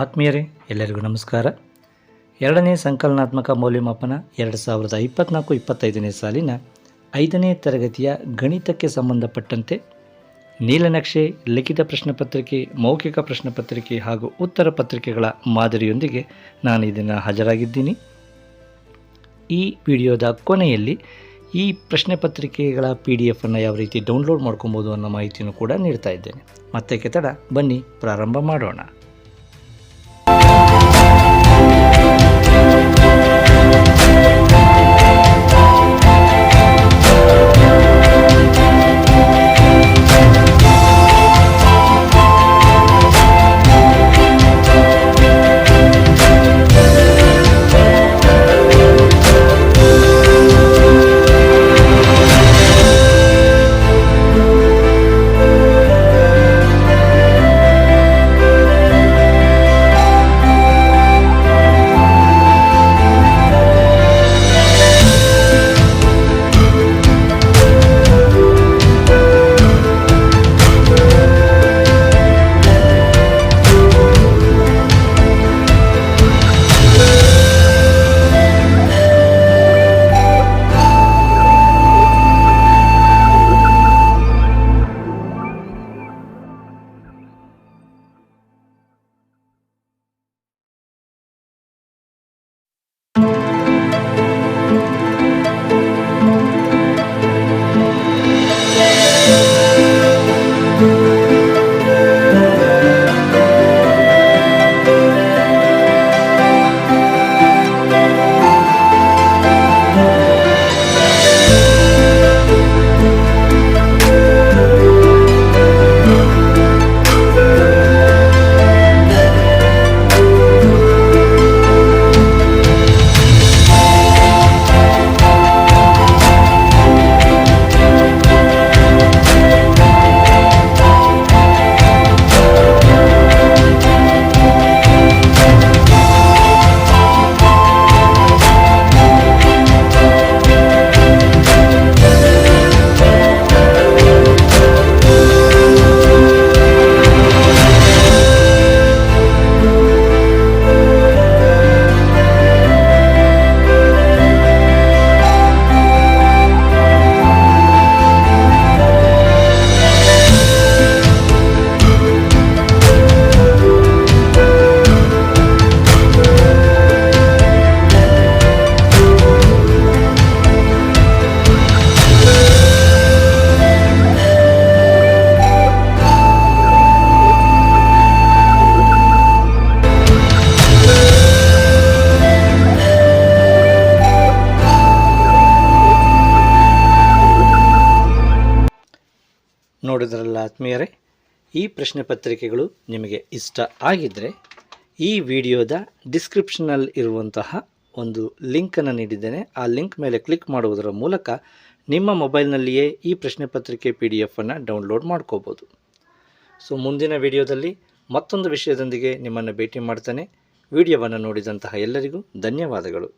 ಆತ್ಮೀಯರೇ, ಎಲ್ಲರಿಗೂ ನಮಸ್ಕಾರ. ಎರಡನೇ ಸಂಕಲನಾತ್ಮಕ ಮೌಲ್ಯಮಾಪನ 2024-25ನೇ ಸಾಲಿನ 5ನೇ ತರಗತಿಯ ಗಣಿತಕ್ಕೆ ಸಂಬಂಧಪಟ್ಟಂತೆ ನೀಲನಕ್ಷೆ, ಲಿಖಿತ ಪ್ರಶ್ನೆ ಪತ್ರಿಕೆ, ಮೌಖಿಕ ಪ್ರಶ್ನೆ ಪತ್ರಿಕೆ ಹಾಗೂ ಉತ್ತರ ಪತ್ರಿಕೆಗಳ ಮಾದರಿಯೊಂದಿಗೆ ನಾನು ಇದನ್ನು ಹಾಜರಾಗಿದ್ದೀನಿ. ಈ ವಿಡಿಯೋದ ಕೊನೆಯಲ್ಲಿ ಈ ಪ್ರಶ್ನೆ ಪತ್ರಿಕೆಗಳ PDF ಅನ್ನು ಯಾವ ರೀತಿ ಡೌನ್ಲೋಡ್ ಮಾಡ್ಕೊಬೋದು ಅನ್ನೋ ಮಾಹಿತಿಯನ್ನು ಕೂಡ ನೀಡ್ತಾ ಇದ್ದೇನೆ. ಮತ್ತೆ ತಡ, ಬನ್ನಿ ಪ್ರಾರಂಭ ಮಾಡೋಣ. ನೋಡಿದ್ರಲ್ಲ ಆತ್ಮೀಯರೇ, ಈ ಪ್ರಶ್ನೆ ಪತ್ರಿಕೆಗಳು ನಿಮಗೆ ಇಷ್ಟ ಆಗಿದ್ದರೆ ಈ ವಿಡಿಯೋದ ಡಿಸ್ಕ್ರಿಪ್ಷನಲ್ಲಿ ಇರುವಂತಹ ಒಂದು ಲಿಂಕನ್ನು ನೀಡಿದ್ದೇನೆ. ಆ ಲಿಂಕ್ ಮೇಲೆ ಕ್ಲಿಕ್ ಮಾಡುವುದರ ಮೂಲಕ ನಿಮ್ಮ ಮೊಬೈಲ್ನಲ್ಲಿಯೇ ಈ ಪ್ರಶ್ನೆ ಪತ್ರಿಕೆ PDF ಅನ್ನು ಡೌನ್ಲೋಡ್ ಮಾಡ್ಕೋಬೋದು. ಸೊ ಮುಂದಿನ ವಿಡಿಯೋದಲ್ಲಿ ಮತ್ತೊಂದು ವಿಷಯದೊಂದಿಗೆ ನಿಮ್ಮನ್ನು ಭೇಟಿ ಮಾಡ್ತಾನೆ. ವಿಡಿಯೋವನ್ನು ನೋಡಿದಂತಹ ಎಲ್ಲರಿಗೂ ಧನ್ಯವಾದಗಳು.